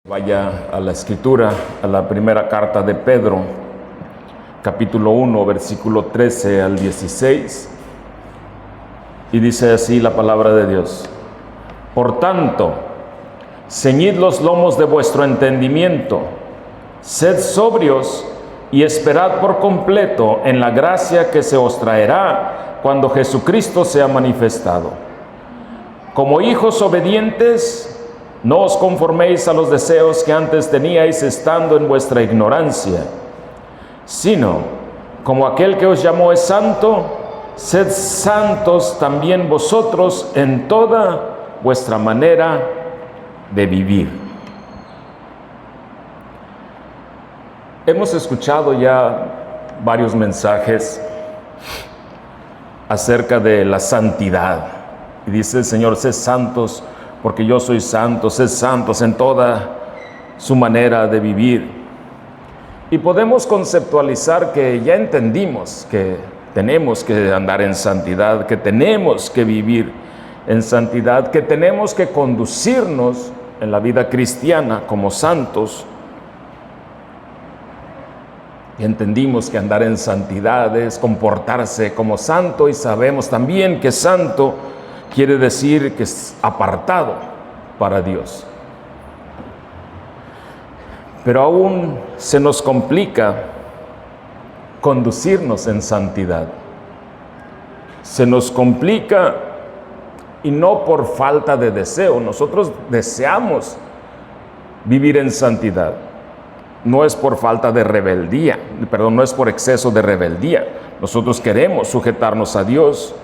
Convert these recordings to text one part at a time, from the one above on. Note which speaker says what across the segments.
Speaker 1: Vaya a la Escritura, a la primera carta de Pedro, capítulo 1, versículo 13 al 16, y dice así la palabra de Dios: Por tanto, ceñid los lomos de vuestro entendimiento, sed sobrios y esperad por completo en la gracia que se os traerá cuando Jesucristo sea manifestado. Como hijos obedientes, no os conforméis a los deseos que antes teníais estando en vuestra ignorancia, sino, como aquel que os llamó es santo, sed santos también vosotros en toda vuestra manera de vivir. Hemos escuchado ya varios mensajes acerca de la santidad. Y dice el Señor: sed santos porque yo soy santo, sed santos en toda su manera de vivir. Y podemos conceptualizar que ya entendimos que tenemos que andar en santidad, que tenemos que vivir en santidad, que tenemos que conducirnos en la vida cristiana como santos. Y entendimos que andar en santidad es comportarse como santo, y sabemos también que santo quiere decir que es apartado para Dios. Pero aún se nos complica conducirnos en santidad. Se nos complica, y no por falta de deseo. Nosotros deseamos vivir en santidad. No es por falta de rebeldía, no es por exceso de rebeldía. Nosotros queremos sujetarnos a Dios.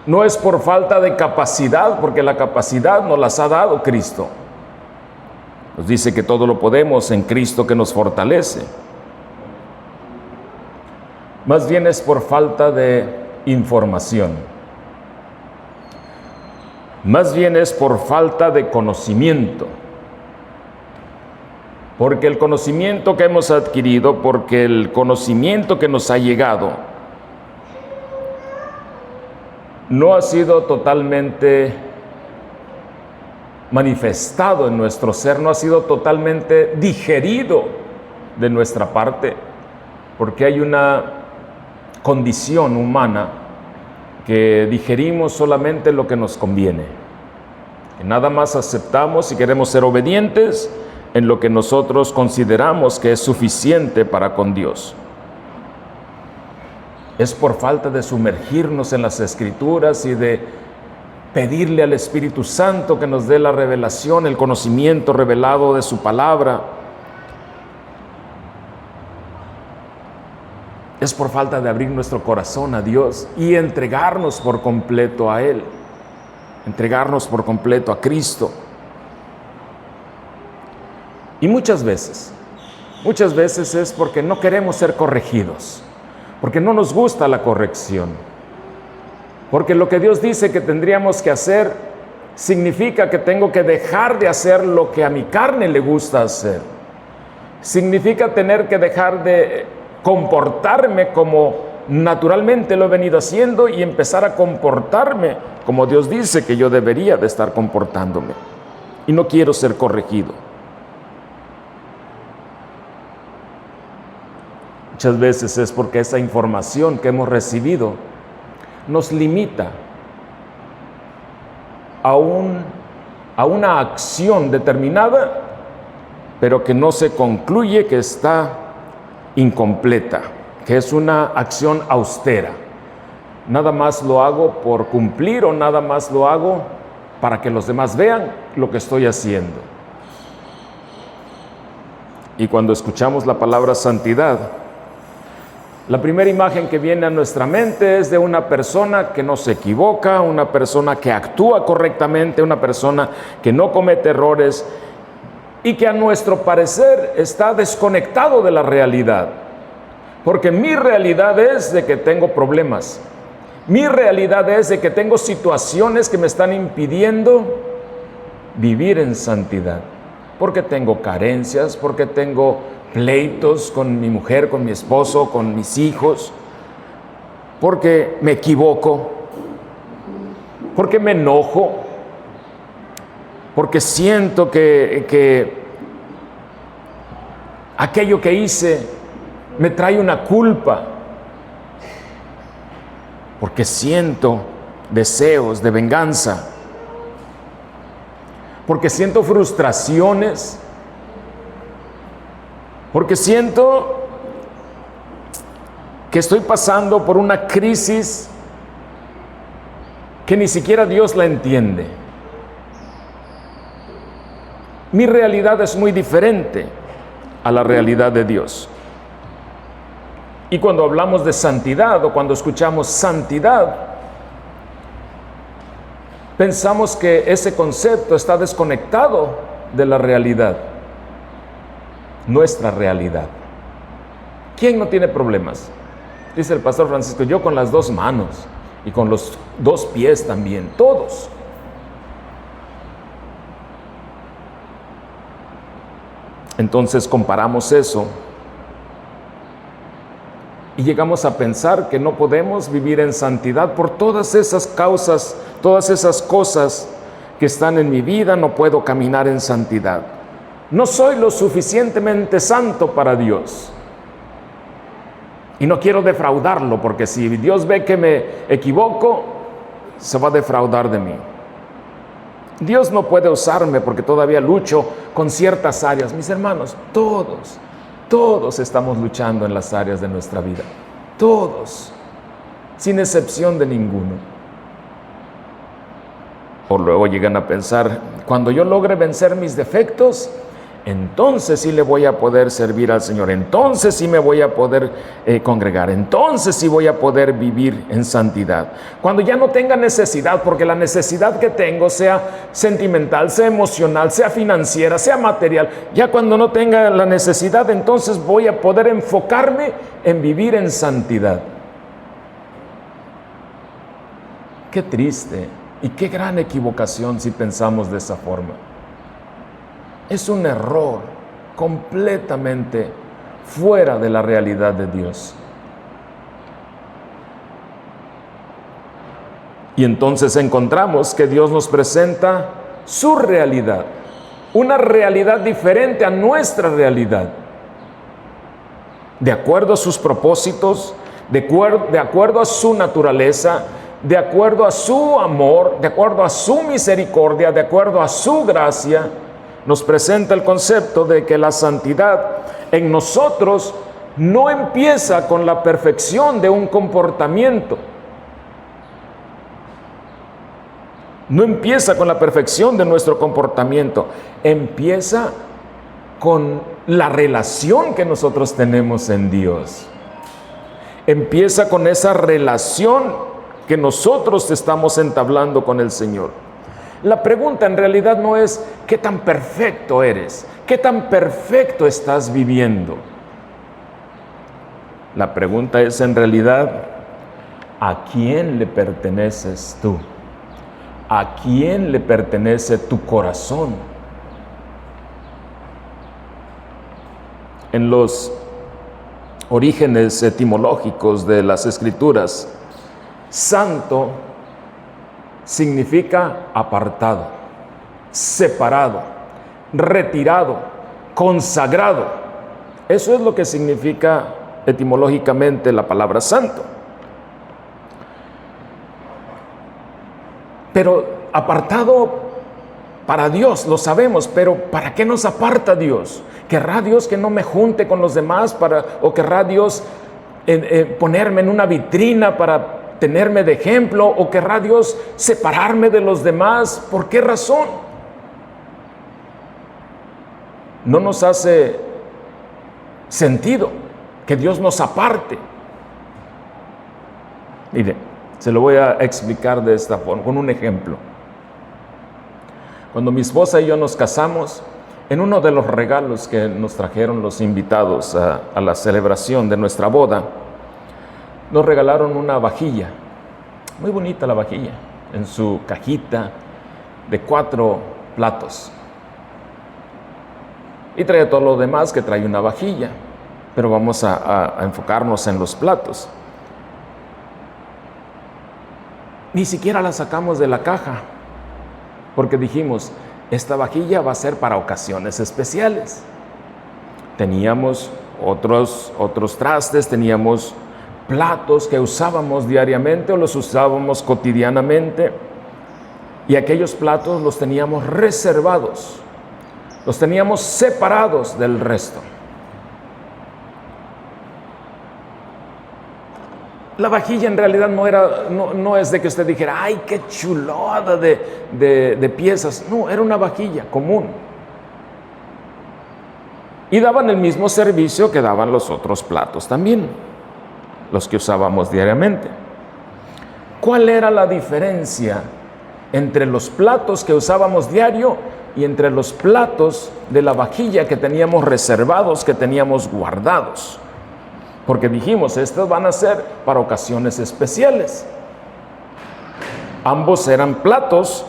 Speaker 1: No es por falta de capacidad, porque la capacidad nos las ha dado Cristo. Nos dice que todo lo podemos en Cristo que nos fortalece. Más bien es por falta de información. Más bien es por falta de conocimiento. Porque el conocimiento que hemos adquirido, porque el conocimiento que nos ha llegado, no ha sido totalmente manifestado en nuestro ser, no ha sido totalmente digerido de nuestra parte, porque hay una condición humana que digerimos solamente lo que nos conviene, que nada más aceptamos y queremos ser obedientes en lo que nosotros consideramos que es suficiente para con Dios. Es por falta de sumergirnos en las Escrituras y de pedirle al Espíritu Santo que nos dé la revelación, el conocimiento revelado de su palabra. Es por falta de abrir nuestro corazón a Dios y entregarnos por completo a Él, entregarnos por completo a Cristo. Y muchas veces es porque no queremos ser corregidos, porque no nos gusta la corrección, porque lo que Dios dice que tendríamos que hacer significa que tengo que dejar de hacer lo que a mi carne le gusta hacer. Significa tener que dejar de comportarme como naturalmente lo he venido haciendo y empezar a comportarme como Dios dice que yo debería de estar comportándome. Y no quiero ser corregido. Muchas veces es porque esa información que hemos recibido nos limita a una acción determinada, pero que no se concluye, que está incompleta, que es una acción austera. Nada más lo hago por cumplir, o nada más lo hago para que los demás vean lo que estoy haciendo. Y cuando escuchamos la palabra santidad, la primera imagen que viene a nuestra mente es de una persona que no se equivoca, una persona que actúa correctamente, una persona que no comete errores y que a nuestro parecer está desconectado de la realidad. Porque mi realidad es de que tengo problemas. Mi realidad es de que tengo situaciones que me están impidiendo vivir en santidad. Porque tengo carencias, porque tengo pleitos con mi mujer, con mi esposo, con mis hijos, porque me equivoco, porque me enojo, porque siento que aquello que hice me trae una culpa, porque siento deseos de venganza, porque siento frustraciones, porque siento que estoy pasando por una crisis que ni siquiera Dios la entiende. Mi realidad es muy diferente a la realidad de Dios. Y cuando hablamos de santidad o cuando escuchamos santidad, pensamos que ese concepto está desconectado de la realidad, nuestra realidad. ¿Quién no tiene problemas? Dice el pastor Francisco, yo con las 2 manos y con los 2 pies también, todos. Entonces comparamos eso y llegamos a pensar que no podemos vivir en santidad por todas esas causas, todas esas cosas que están en mi vida. No puedo caminar en santidad. No soy lo suficientemente santo para Dios. Y no quiero defraudarlo, porque si Dios ve que me equivoco, se va a defraudar de mí. Dios no puede usarme porque todavía lucho con ciertas áreas. Mis hermanos, todos estamos luchando en las áreas de nuestra vida. Todos, sin excepción de ninguno. O luego llegan a pensar, cuando yo logre vencer mis defectos, entonces sí le voy a poder servir al Señor, entonces sí me voy a poder congregar, entonces sí voy a poder vivir en santidad. Cuando ya no tenga necesidad, porque la necesidad que tengo sea sentimental, sea emocional, sea financiera, sea material, ya cuando no tenga la necesidad, entonces voy a poder enfocarme en vivir en santidad. Qué triste y qué gran equivocación si pensamos de esa forma. Es un error completamente fuera de la realidad de Dios. Y entonces encontramos que Dios nos presenta su realidad, una realidad diferente a nuestra realidad, de acuerdo a sus propósitos, de acuerdo a su naturaleza, de acuerdo a su amor, de acuerdo a su misericordia, de acuerdo a su gracia. Nos presenta el concepto de que la santidad en nosotros no empieza con la perfección de un comportamiento. No empieza con la perfección de nuestro comportamiento. Empieza con la relación que nosotros tenemos en Dios. Empieza con esa relación que nosotros estamos entablando con el Señor. La pregunta en realidad no es qué tan perfecto eres, qué tan perfecto estás viviendo. La pregunta es en realidad, ¿a quién le perteneces tú? ¿A quién le pertenece tu corazón? En los orígenes etimológicos de las Escrituras, santo significa apartado, separado, retirado, consagrado. Eso es lo que significa etimológicamente la palabra santo. Pero apartado para Dios, lo sabemos, pero ¿para qué nos aparta Dios? ¿Querrá Dios que no me junte con los demás o querrá Dios ponerme en una vitrina para tenerme de ejemplo, o querrá Dios separarme de los demás? ¿Por qué razón? No nos hace sentido que Dios nos aparte. Mire, se lo voy a explicar de esta forma, con un ejemplo. Cuando mi esposa y yo nos casamos, en uno de los regalos que nos trajeron los invitados a la celebración de nuestra boda, nos regalaron una vajilla, muy bonita la vajilla, en su cajita de 4 platos. Y trae todo lo demás que trae una vajilla, pero vamos a enfocarnos en los platos. Ni siquiera la sacamos de la caja, porque dijimos, esta vajilla va a ser para ocasiones especiales. teníamos otros trastes, teníamos platos que usábamos diariamente o los usábamos cotidianamente, y aquellos platos los teníamos reservados, los teníamos separados del resto. La vajilla en realidad no es de que usted dijera, ¡ay, qué chulada de piezas! No, era una vajilla común. Y daban el mismo servicio que daban los otros platos también, los que usábamos diariamente. ¿Cuál era la diferencia entre los platos que usábamos diario y entre los platos de la vajilla que teníamos reservados, que teníamos guardados? Porque dijimos, estos van a ser para ocasiones especiales. Ambos eran platos,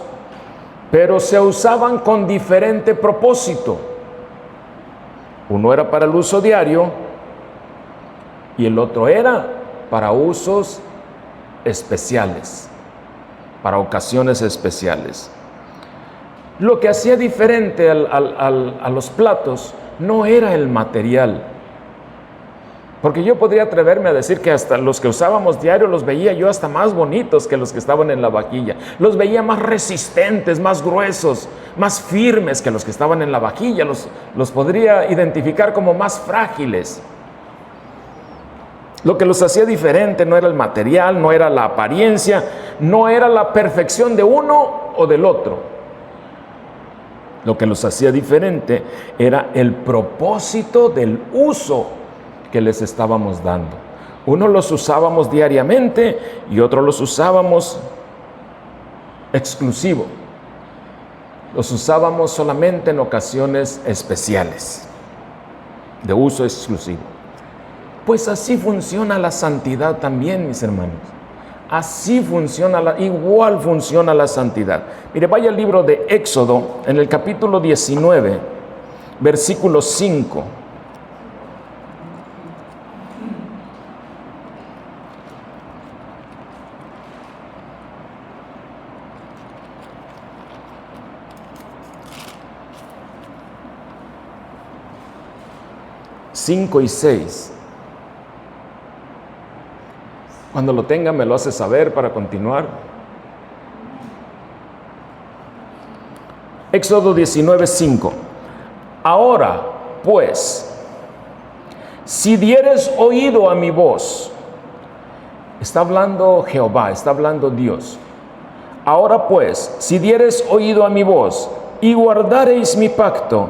Speaker 1: pero se usaban con diferente propósito. Uno era para el uso diario y el otro era para usos especiales, para ocasiones especiales. Lo que hacía diferente a los platos no era el material, porque yo podría atreverme a decir que hasta los que usábamos diario los veía yo hasta más bonitos que los que estaban en la vajilla. Los veía más resistentes, más gruesos, más firmes que los que estaban en la vajilla. Los podría identificar como más frágiles. Lo que los hacía diferente no era el material, no era la apariencia, no era la perfección de uno o del otro. Lo que los hacía diferente era el propósito del uso que les estábamos dando. Uno los usábamos diariamente y otro los usábamos exclusivo. Los usábamos solamente en ocasiones especiales, de uso exclusivo. Pues así funciona la santidad también, mis hermanos. Así funciona, igual funciona la santidad. Mire, vaya al libro de Éxodo, en el capítulo 19, versículo 5. Cinco y 6. Cuando lo tenga me lo hace saber para continuar. Éxodo 19:5. Ahora, pues, si dieres oído a mi voz, está hablando Jehová, está hablando Dios. Ahora pues, si dieres oído a mi voz y guardareis mi pacto,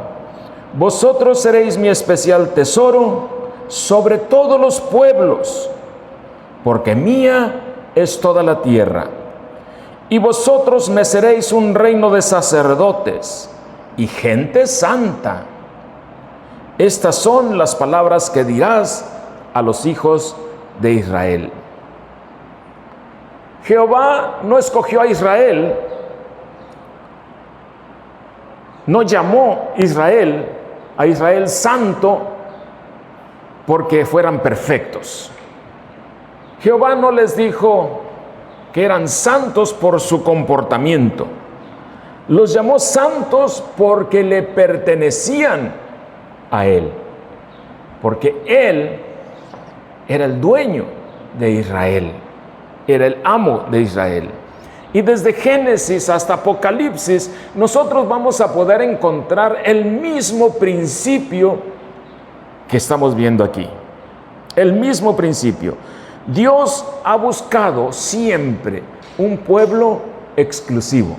Speaker 1: vosotros seréis mi especial tesoro sobre todos los pueblos, porque mía es toda la tierra. Y vosotros me seréis un reino de sacerdotes y gente santa. Estas son las palabras que dirás a los hijos de Israel. Jehová no escogió a Israel, no llamó a Israel santo porque fueran perfectos. Jehová no les dijo que eran santos por su comportamiento. Los llamó santos porque le pertenecían a Él, porque Él era el dueño de Israel, era el amo de Israel. Y desde Génesis hasta Apocalipsis, nosotros vamos a poder encontrar el mismo principio que estamos viendo aquí. El mismo principio. Dios ha buscado siempre un pueblo exclusivo.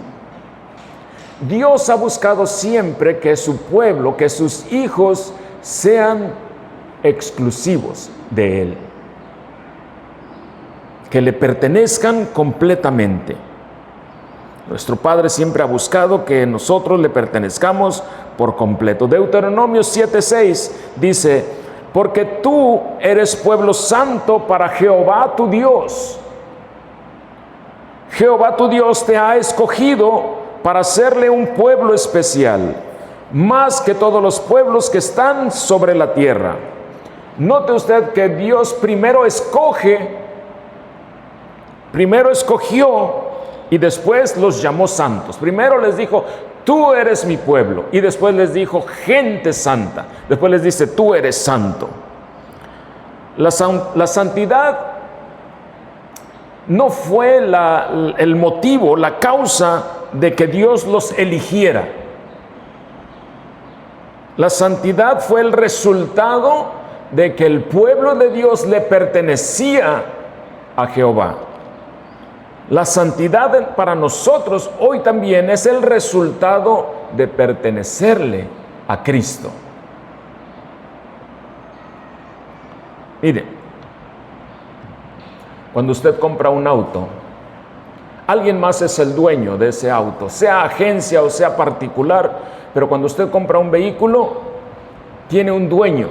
Speaker 1: Dios ha buscado siempre que su pueblo, que sus hijos sean exclusivos de Él, que le pertenezcan completamente. Nuestro Padre siempre ha buscado que nosotros le pertenezcamos por completo. Deuteronomio 7:6 dice: porque tú eres pueblo santo para Jehová tu Dios. Jehová tu Dios te ha escogido para hacerle un pueblo especial, más que todos los pueblos que están sobre la tierra. Note usted que Dios primero escogió y después los llamó santos. Primero les dijo: tú eres mi pueblo. Y después les dijo, gente santa. Después les dice, tú eres santo. La santidad no fue el motivo, la causa de que Dios los eligiera. La santidad fue el resultado de que el pueblo de Dios le pertenecía a Jehová. La santidad para nosotros hoy también es el resultado de pertenecerle a Cristo. Mire, cuando usted compra un auto, alguien más es el dueño de ese auto, sea agencia o sea particular, pero cuando usted compra un vehículo, tiene un dueño.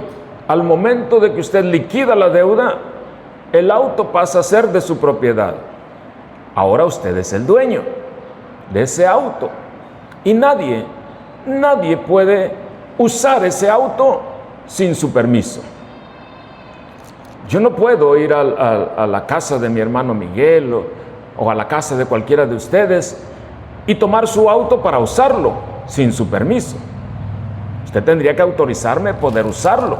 Speaker 1: Al momento de que usted liquida la deuda, el auto pasa a ser de su propiedad. Ahora usted es el dueño de ese auto. Y nadie puede usar ese auto sin su permiso. Yo no puedo ir a la casa de mi hermano Miguel o a la casa de cualquiera de ustedes y tomar su auto para usarlo sin su permiso. Usted tendría que autorizarme poder usarlo.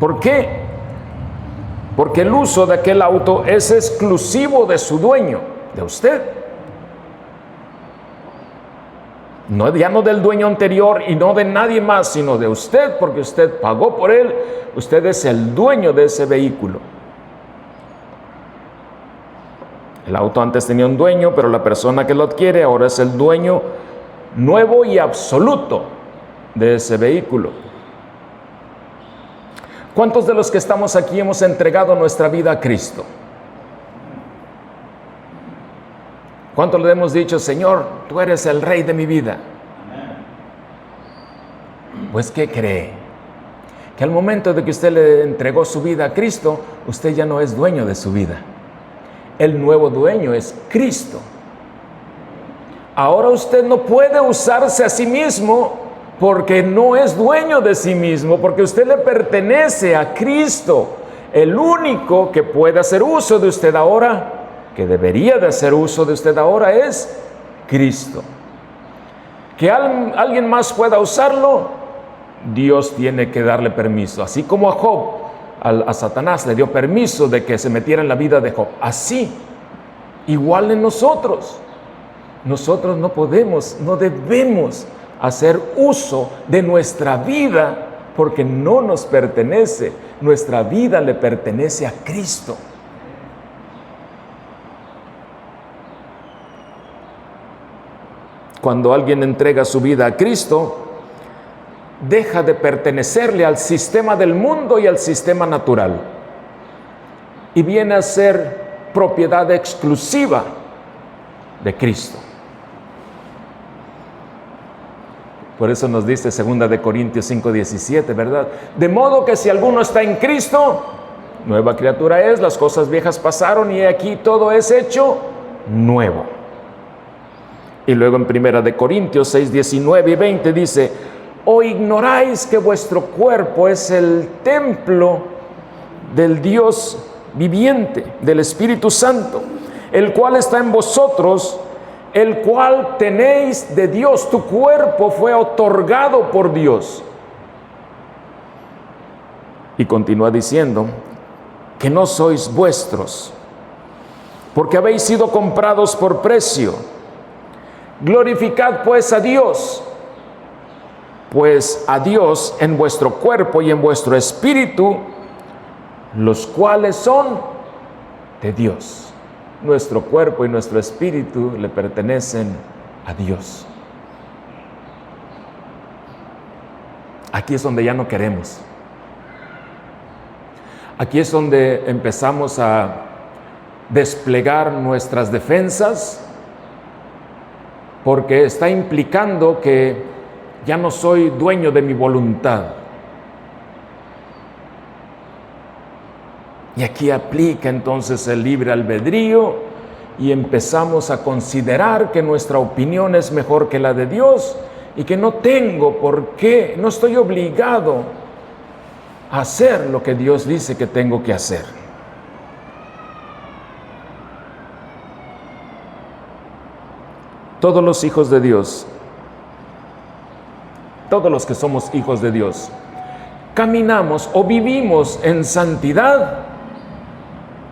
Speaker 1: ¿Por qué? Porque el uso de aquel auto es exclusivo de su dueño, de usted. Ya no del dueño anterior y no de nadie más, sino de usted, porque usted pagó por él. Usted es el dueño de ese vehículo. El auto antes tenía un dueño, pero la persona que lo adquiere ahora es el dueño nuevo y absoluto de ese vehículo. ¿Cuántos de los que estamos aquí hemos entregado nuestra vida a Cristo? ¿Cuántos le hemos dicho, Señor, tú eres el Rey de mi vida? Pues, ¿qué cree? Que al momento de que usted le entregó su vida a Cristo, usted ya no es dueño de su vida. El nuevo dueño es Cristo. Ahora usted no puede usarse a sí mismo porque no es dueño de sí mismo, porque usted le pertenece a Cristo. El único que puede hacer uso de usted ahora, que debería de hacer uso de usted ahora, es Cristo. Que alguien más pueda usarlo, Dios tiene que darle permiso. Así como a Job, a Satanás le dio permiso de que se metiera en la vida de Job. Así, igual en nosotros. Nosotros no podemos, no debemos hacer uso de nuestra vida porque no nos pertenece. Nuestra vida le pertenece a Cristo. Cuando alguien entrega su vida a Cristo, deja de pertenecerle al sistema del mundo y al sistema natural y viene a ser propiedad exclusiva de Cristo. Por eso nos dice 2 Corintios 5:17, ¿verdad? De modo que si alguno está en Cristo, nueva criatura es, las cosas viejas pasaron y aquí todo es hecho nuevo. Y luego en 1 Corintios 6:19 y 20 dice, ¿o ignoráis que vuestro cuerpo es el templo del Dios viviente, del Espíritu Santo, el cual está en vosotros, el cual tenéis de Dios? Tu cuerpo fue otorgado por Dios. Y continúa diciendo que no sois vuestros, porque habéis sido comprados por precio. Glorificad pues a Dios, pues a Dios en vuestro cuerpo y en vuestro espíritu, los cuales son de Dios. Nuestro cuerpo y nuestro espíritu le pertenecen a Dios. Aquí es donde ya no queremos. Aquí es donde empezamos a desplegar nuestras defensas, porque está implicando que ya no soy dueño de mi voluntad. Y aquí aplica entonces el libre albedrío y empezamos a considerar que nuestra opinión es mejor que la de Dios y que no tengo por qué, no estoy obligado a hacer lo que Dios dice que tengo que hacer. Todos los hijos de Dios, todos los que somos hijos de Dios, caminamos o vivimos en santidad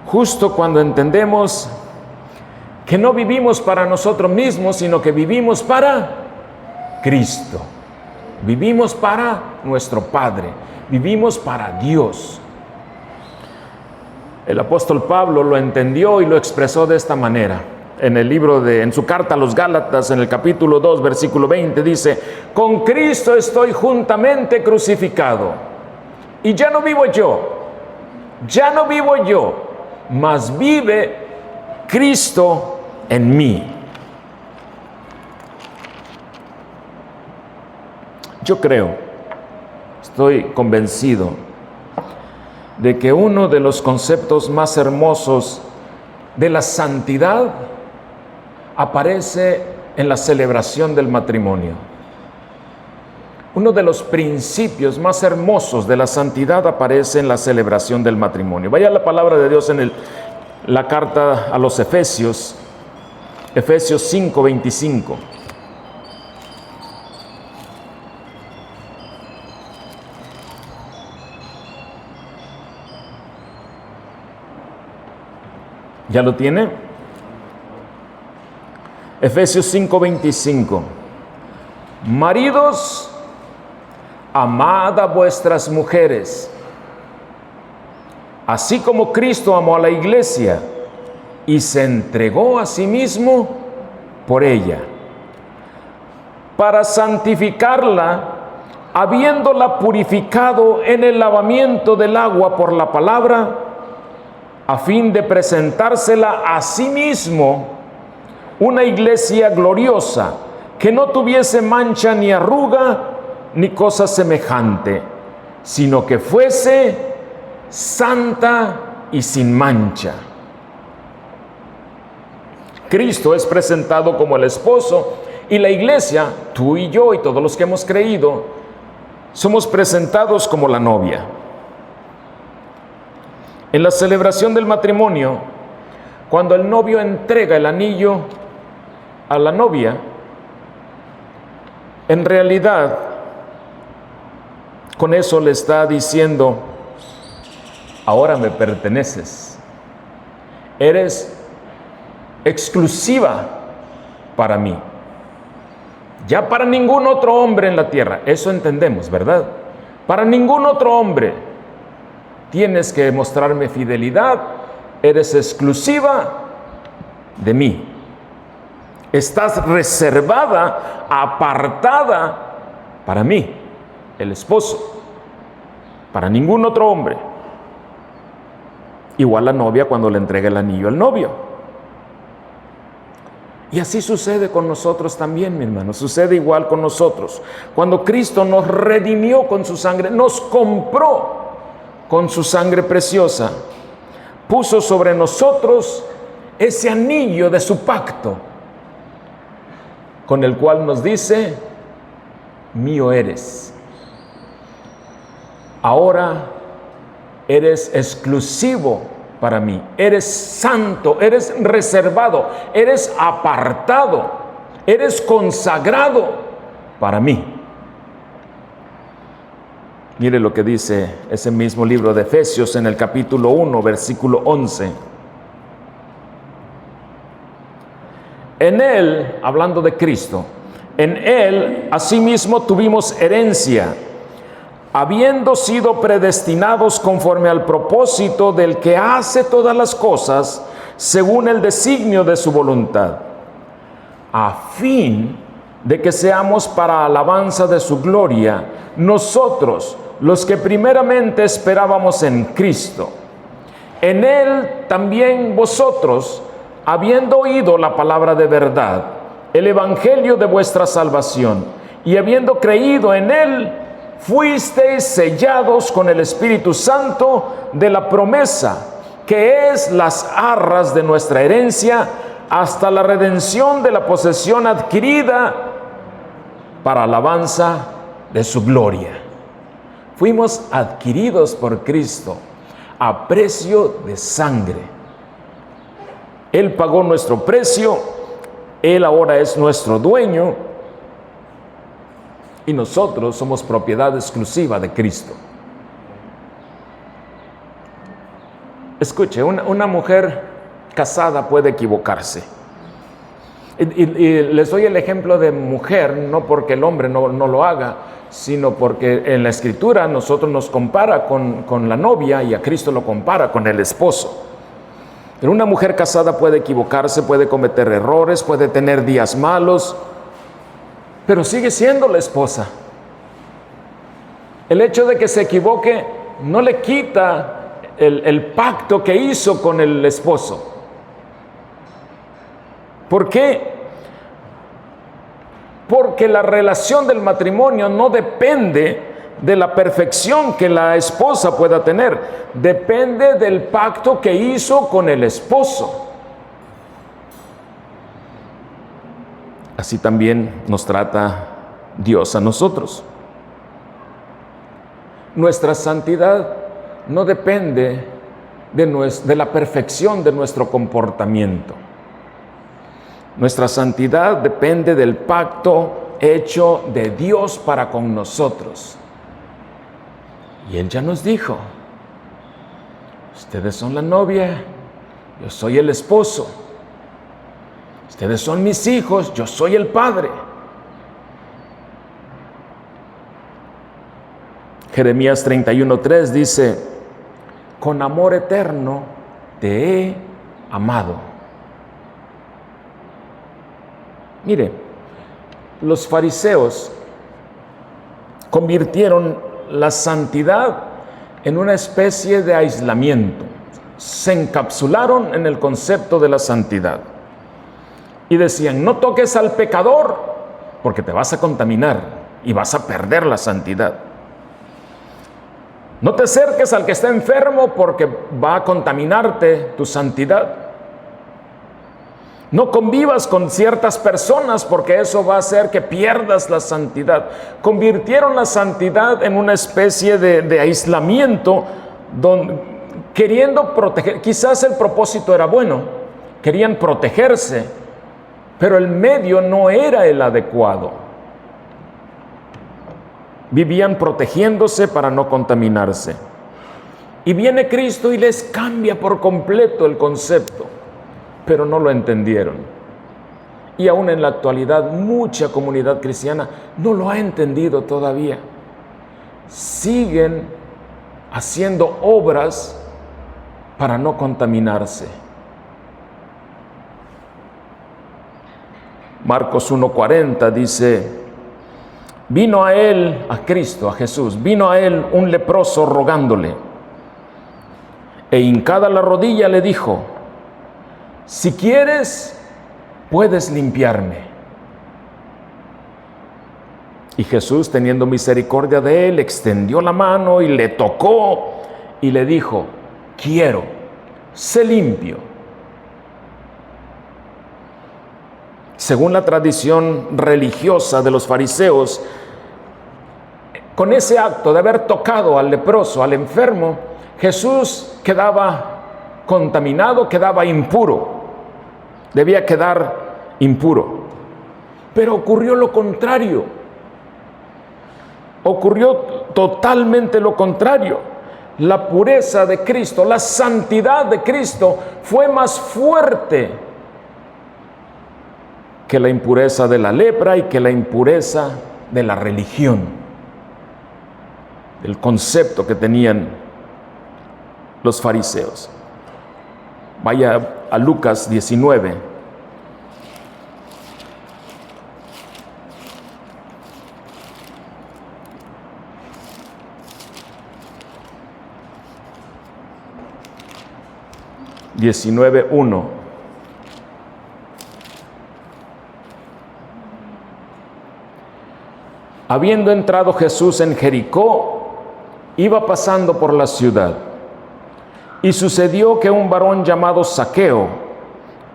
Speaker 1: justo cuando entendemos que no vivimos para nosotros mismos, sino que vivimos para Cristo. Vivimos para nuestro Padre, vivimos para Dios. El apóstol Pablo lo entendió y lo expresó de esta manera. En su carta a los Gálatas, en el capítulo 2, versículo 20, dice: con Cristo estoy juntamente crucificado, y ya no vivo yo, mas vive Cristo en mí. Yo creo, estoy convencido de que uno de los conceptos más hermosos de la santidad aparece en la celebración del matrimonio. Uno de los principios más hermosos de la santidad aparece en la celebración del matrimonio. Vaya la palabra de Dios en la carta a los Efesios, Efesios 5:25. ¿Ya lo tiene? Efesios 5:25. Maridos, amad a vuestras mujeres, así como Cristo amó a la iglesia y se entregó a sí mismo por ella, para santificarla, habiéndola purificado en el lavamiento del agua por la palabra, a fin de presentársela a sí mismo una iglesia gloriosa, que no tuviese mancha ni arruga ni cosa semejante, sino que fuese santa y sin mancha. Cristo es presentado como el esposo, y la iglesia, tú y yo y todos los que hemos creído, somos presentados como la novia. En la celebración del matrimonio, cuando el novio entrega el anillo a la novia, en realidad, con eso le está diciendo: ahora me perteneces, eres exclusiva para mí, ya para ningún otro hombre en la tierra. Eso entendemos, ¿verdad? Para ningún otro hombre tienes que mostrarme fidelidad, eres exclusiva de mí. Estás reservada, apartada para mí, el esposo, para ningún otro hombre. Igual la novia cuando le entrega el anillo al novio. Y así sucede con nosotros también, mi hermano, sucede igual con nosotros. Cuando Cristo nos redimió con su sangre, nos compró con su sangre preciosa, puso sobre nosotros ese anillo de su pacto, con el cual nos dice: mío eres. Ahora eres exclusivo para mí, eres santo, eres reservado, eres apartado, eres consagrado para mí. Mire lo que dice ese mismo libro de Efesios en el capítulo 1, versículo 11. En Él, hablando de Cristo, en Él asimismo tuvimos herencia, habiendo sido predestinados conforme al propósito del que hace todas las cosas según el designio de su voluntad, a fin de que seamos para alabanza de su gloria, nosotros, los que primeramente esperábamos en Cristo. En Él también vosotros, habiendo oído la palabra de verdad, el evangelio de vuestra salvación, y habiendo creído en Él, fuisteis sellados con el Espíritu Santo de la promesa, que es las arras de nuestra herencia, hasta la redención de la posesión adquirida para alabanza de su gloria. Fuimos adquiridos por Cristo a precio de sangre. Él pagó nuestro precio Él ahora es nuestro dueño y nosotros somos propiedad exclusiva de Cristo. Escuche, una mujer casada puede equivocarse. Y les doy el ejemplo de mujer, no porque el hombre no lo haga, sino porque en la Escritura nosotros nos compara con la novia y a Cristo lo compara con el esposo. Pero una mujer casada puede equivocarse, puede cometer errores, puede tener días malos, pero sigue siendo la esposa. El hecho de que se equivoque no le quita el pacto que hizo con el esposo. ¿Por qué? Porque la relación del matrimonio no depende de la perfección que la esposa pueda tener, depende del pacto que hizo con el esposo. Así también nos trata Dios a nosotros. Nuestra santidad no depende de la perfección de nuestro comportamiento. Nuestra santidad depende del pacto hecho de Dios para con nosotros. Y Él ya nos dijo, ustedes son la novia, yo soy el esposo. Ustedes son mis hijos, yo soy el padre. Jeremías 31:3 dice, con amor eterno te he amado. Mire, los fariseos convirtieron la santidad en una especie de aislamiento. Se encapsularon en el concepto de la santidad. Y decían, no toques al pecador porque te vas a contaminar y vas a perder la santidad. No te acerques al que está enfermo porque va a contaminarte tu santidad. No convivas con ciertas personas porque eso va a hacer que pierdas la santidad. Convirtieron la santidad en una especie de aislamiento queriendo proteger. Quizás el propósito era bueno, querían protegerse, pero el medio no era el adecuado. Vivían protegiéndose para no contaminarse. Y viene Cristo y les cambia por completo el concepto. Pero no lo entendieron. Y aún en la actualidad mucha comunidad cristiana no lo ha entendido todavía. Siguen haciendo obras para no contaminarse. Marcos 1:40 dice, vino a él, a Cristo, a Jesús, vino a él un leproso rogándole, e hincada la rodilla le dijo, si quieres, puedes limpiarme. Y Jesús, teniendo misericordia de él, extendió la mano y le tocó y le dijo, quiero, sé limpio. Según la tradición religiosa de los fariseos, con ese acto de haber tocado al leproso, al enfermo, Jesús quedaba contaminado, quedaba impuro. Debía quedar impuro. Pero ocurrió lo contrario. Ocurrió totalmente lo contrario. La pureza de Cristo, la santidad de Cristo fue más fuerte que la impureza de la lepra y que la impureza de la religión, el concepto que tenían los fariseos. Vaya a Lucas 19. Habiendo entrado Jesús en Jericó, iba pasando por la ciudad. Y sucedió que un varón llamado Zaqueo,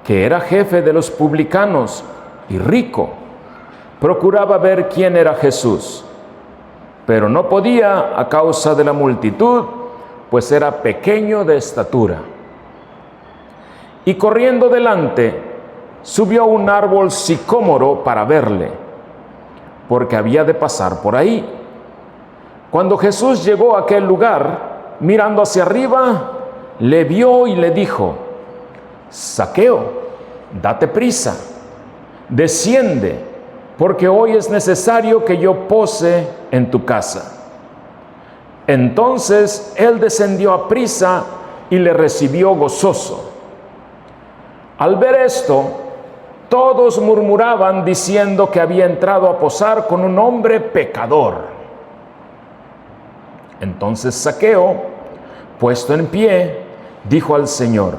Speaker 1: que era jefe de los publicanos y rico, procuraba ver quién era Jesús, pero no podía a causa de la multitud, pues era pequeño de estatura. Y corriendo delante, subió a un árbol sicómoro para verle, porque había de pasar por ahí. Cuando Jesús llegó a aquel lugar, mirando hacia arriba, le vio y le dijo: Zaqueo, date prisa, desciende, porque hoy es necesario que yo pose en tu casa. Entonces él descendió a prisa y le recibió gozoso. Al ver esto, todos murmuraban diciendo que había entrado a posar con un hombre pecador. Entonces Zaqueo, puesto en pie, dijo al Señor: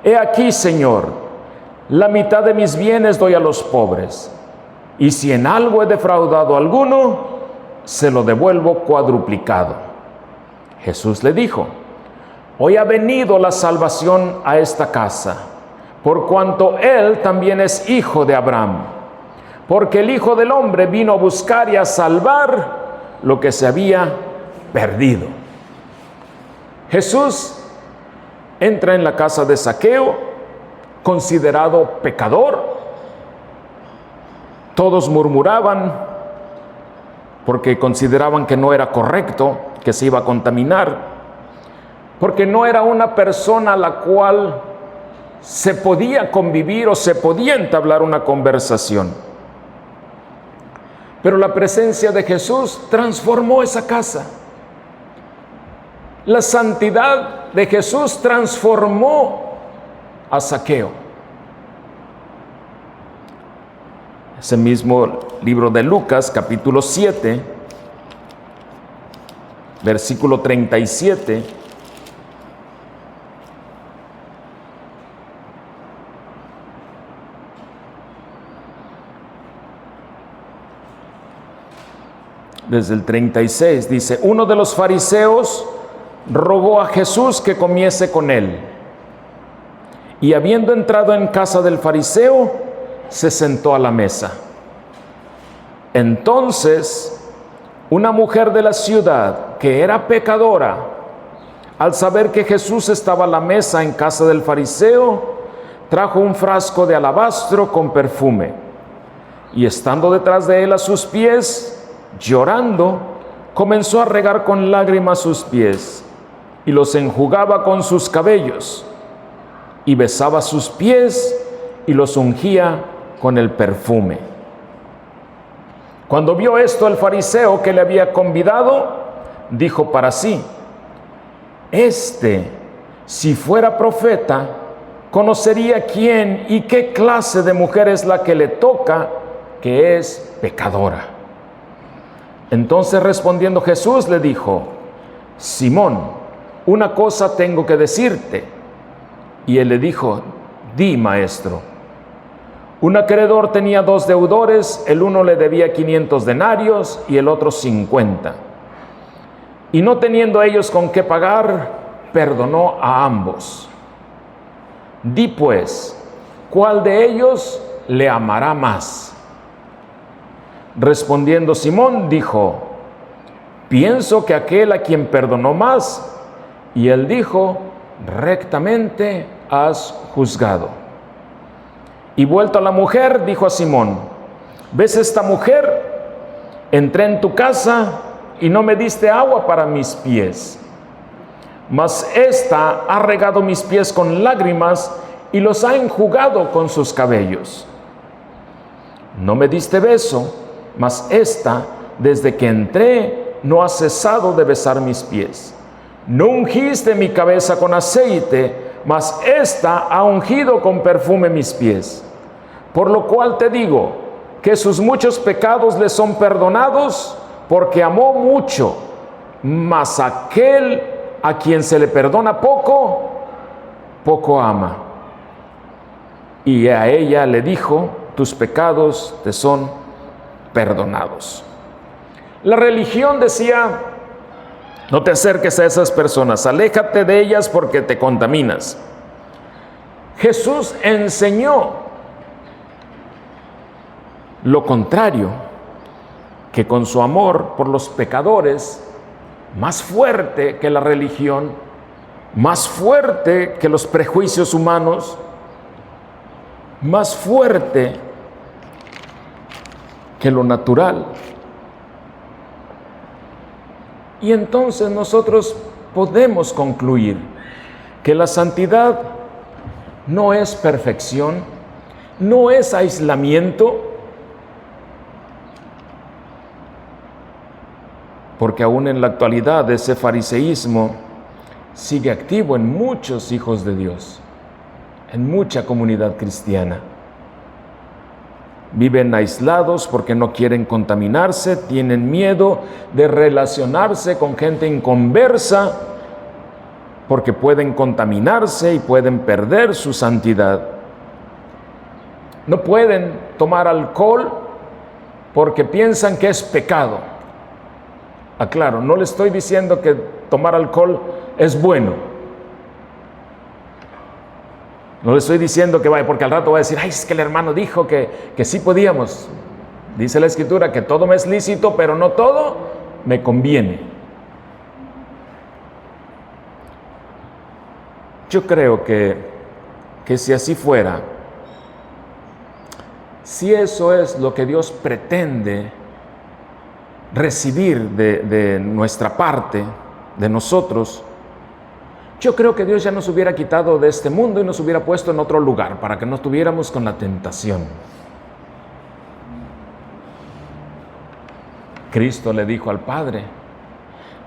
Speaker 1: He aquí, Señor, la mitad de mis bienes doy a los pobres, y si en algo he defraudado a alguno, se lo devuelvo cuadruplicado. Jesús le dijo: Hoy ha venido la salvación a esta casa, por cuanto él también es hijo de Abraham, porque el Hijo del Hombre vino a buscar y a salvar lo que se había perdido. Jesús entra en la casa de Zaqueo, considerado pecador. Todos murmuraban porque consideraban que no era correcto, que se iba a contaminar, porque no era una persona a la cual se podía convivir o se podía entablar una conversación. Pero la presencia de Jesús transformó esa casa. La santidad de Jesús transformó a Zaqueo. Ese mismo libro de Lucas, capítulo 7, versículo 37. Desde el 36 dice: uno de los fariseos rogó a Jesús que comiese con él. Y habiendo entrado en casa del fariseo, se sentó a la mesa. Entonces, una mujer de la ciudad, que era pecadora, al saber que Jesús estaba a la mesa en casa del fariseo, trajo un frasco de alabastro con perfume, y estando detrás de él a sus pies, llorando, comenzó a regar con lágrimas sus pies, y los enjugaba con sus cabellos, y besaba sus pies, y los ungía con el perfume. Cuando vio esto el fariseo que le había convidado, dijo para sí: si fuera profeta, conocería quién y qué clase de mujer es la que le toca, que es pecadora. Entonces respondiendo Jesús le dijo: Simón, una cosa tengo que decirte. Y él le dijo: Di, maestro. Un acreedor tenía 2 deudores, el uno le debía 500 denarios y el otro 50. Y no teniendo ellos con qué pagar, perdonó a ambos. Di pues, ¿cuál de ellos le amará más? Respondiendo Simón, dijo: pienso que aquel a quien perdonó más. Y él dijo: rectamente has juzgado. Y vuelto a la mujer, dijo a Simón: ¿ves esta mujer? Entré en tu casa y no me diste agua para mis pies, mas ésta ha regado mis pies con lágrimas y los ha enjugado con sus cabellos. No me diste beso, mas ésta, desde que entré, no ha cesado de besar mis pies. No ungiste mi cabeza con aceite, mas ésta ha ungido con perfume mis pies. Por lo cual te digo que sus muchos pecados le son perdonados, porque amó mucho. Mas aquel a quien se le perdona poco, poco ama. Y a ella le dijo: tus pecados te son perdonados. La religión decía: no te acerques a esas personas, aléjate de ellas porque te contaminas. Jesús enseñó lo contrario, que con su amor por los pecadores, más fuerte que la religión, más fuerte que los prejuicios humanos, más fuerte que lo natural. Y entonces nosotros podemos concluir que la santidad no es perfección, no es aislamiento, porque aún en la actualidad ese fariseísmo sigue activo en muchos hijos de Dios, en mucha comunidad cristiana. Viven aislados porque no quieren contaminarse, tienen miedo de relacionarse con gente inconversa porque pueden contaminarse y pueden perder su santidad. No pueden tomar alcohol porque piensan que es pecado. Aclaro, no le estoy diciendo que tomar alcohol es bueno. No le estoy diciendo que vaya, porque al rato va a decir, ay, es que el hermano dijo que sí podíamos. Dice la Escritura que todo me es lícito, pero no todo me conviene. Yo creo que si así fuera, si eso es lo que Dios pretende recibir de nuestra parte, de nosotros, yo creo que Dios ya nos hubiera quitado de este mundo y nos hubiera puesto en otro lugar para que no estuviéramos con la tentación. Cristo le dijo al Padre,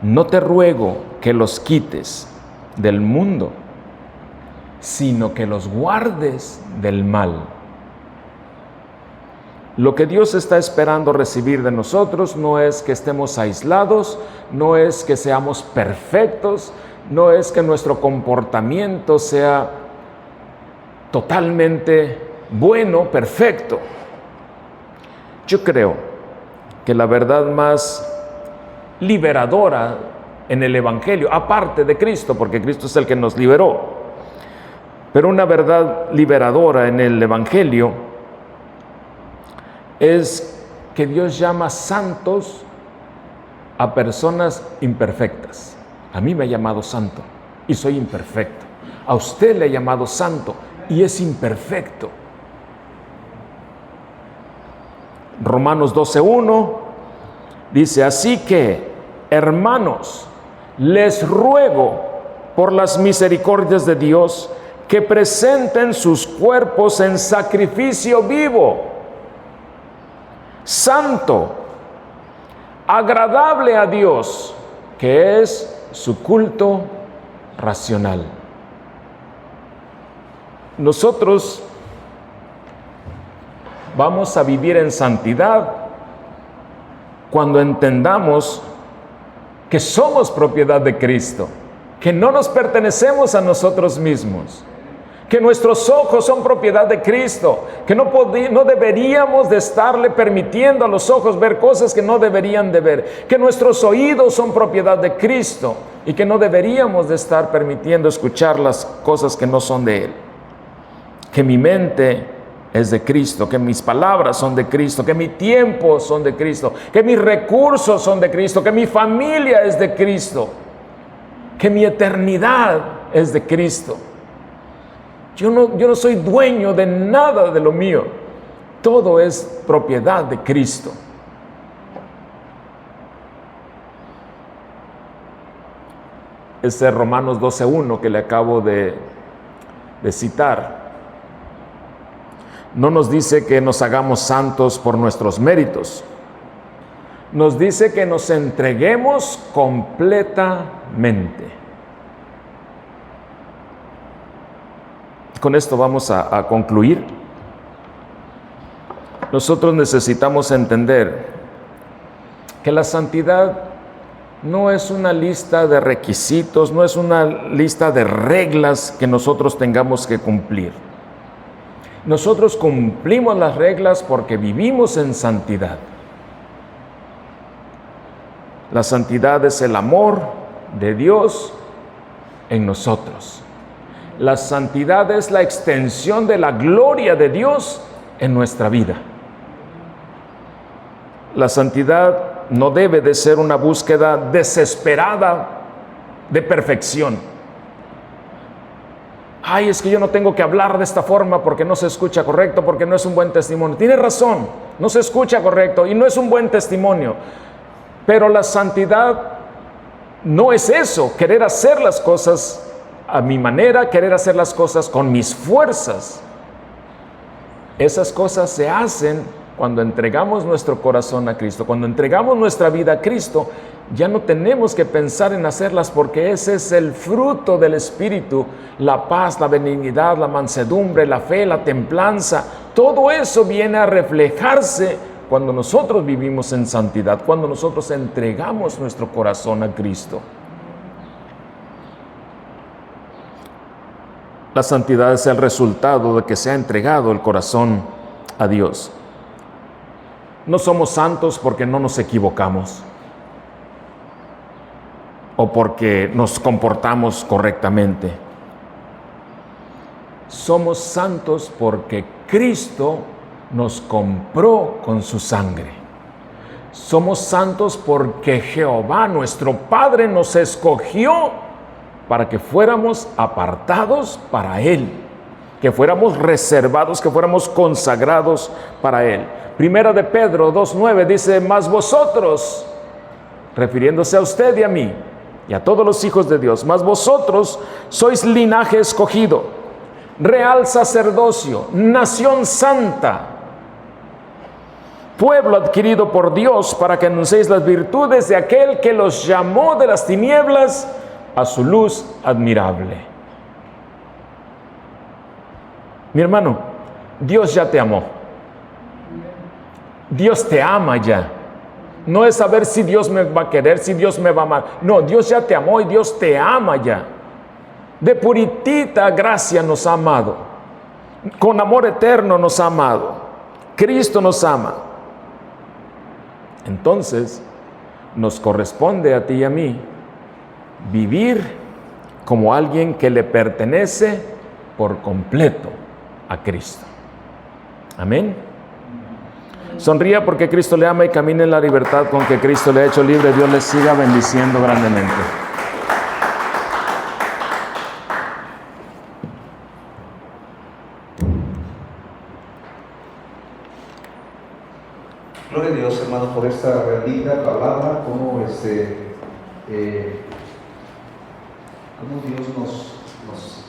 Speaker 1: no te ruego que los quites del mundo, sino que los guardes del mal. Lo que Dios está esperando recibir de nosotros no es que estemos aislados, no es que seamos perfectos, no es que nuestro comportamiento sea totalmente bueno, perfecto. Yo creo que la verdad más liberadora en el Evangelio, aparte de Cristo, porque Cristo es el que nos liberó, pero una verdad liberadora en el Evangelio es que Dios llama santos a personas imperfectas. A mí me ha llamado santo y soy imperfecto. A usted le ha llamado santo y es imperfecto. Romanos 12:1 dice, así que, hermanos, les ruego por las misericordias de Dios que presenten sus cuerpos en sacrificio vivo, santo, agradable a Dios, que es su culto racional. Nosotros vamos a vivir en santidad cuando entendamos que somos propiedad de Cristo, que no nos pertenecemos a nosotros mismos, que nuestros ojos son propiedad de Cristo, que no deberíamos de estarle permitiendo a los ojos ver cosas que no deberían de ver, que nuestros oídos son propiedad de Cristo y que no deberíamos de estar permitiendo escuchar las cosas que no son de Él, que mi mente es de Cristo, que mis palabras son de Cristo, que mi tiempo son de Cristo, que mis recursos son de Cristo, que mi familia es de Cristo, que mi eternidad es de Cristo. Yo no soy dueño de nada de lo mío. Todo es propiedad de Cristo. Ese Romanos 12:1 que le acabo de citar, no nos dice que nos hagamos santos por nuestros méritos. Nos dice que nos entreguemos completamente. Con esto vamos a concluir. Nosotros necesitamos entender que la santidad no es una lista de requisitos, no es una lista de reglas que nosotros tengamos que cumplir. Nosotros cumplimos las reglas porque vivimos en santidad. La santidad es el amor de Dios en nosotros. La santidad es la extensión de la gloria de Dios en nuestra vida. La santidad no debe de ser una búsqueda desesperada de perfección. Ay, es que yo no tengo que hablar de esta forma porque no se escucha correcto, porque no es un buen testimonio. Tiene razón, no se escucha correcto y no es un buen testimonio. Pero la santidad no es eso, querer hacer las cosas a mi manera, querer hacer las cosas con mis fuerzas. Esas cosas se hacen cuando entregamos nuestro corazón a Cristo, cuando entregamos nuestra vida a Cristo. Ya no tenemos que pensar en hacerlas porque ese es el fruto del Espíritu, la paz, la benignidad, la mansedumbre, la fe, la templanza. Todo eso viene a reflejarse cuando nosotros vivimos en santidad, cuando nosotros entregamos nuestro corazón a Cristo. La santidad es el resultado de que se ha entregado el corazón a Dios. No somos santos porque no nos equivocamos o porque nos comportamos correctamente. Somos santos porque Cristo nos compró con su sangre. Somos santos porque Jehová, nuestro Padre, nos escogió para que fuéramos apartados para Él, que fuéramos reservados, que fuéramos consagrados para Él. Primera de Pedro 2:9 dice, mas vosotros, refiriéndose a usted y a mí, y a todos los hijos de Dios, mas vosotros sois linaje escogido, real sacerdocio, nación santa, pueblo adquirido por Dios, para que anunciéis las virtudes de aquel que los llamó de las tinieblas a su luz admirable. Mi hermano, Dios ya te amó. Dios te ama ya. No es saber si Dios me va a querer, si Dios me va a amar. No, Dios ya te amó y Dios te ama ya. De puritita gracia nos ha amado. Con amor eterno nos ha amado. Cristo nos ama. Entonces, nos corresponde a ti y a mí vivir como alguien que le pertenece por completo a Cristo. Amén. Sonría porque Cristo le ama y camine en la libertad con que Cristo le ha hecho libre. Dios le siga bendiciendo grandemente.
Speaker 2: Gloria a Dios, hermano, por esta bendita palabra, como Dios nos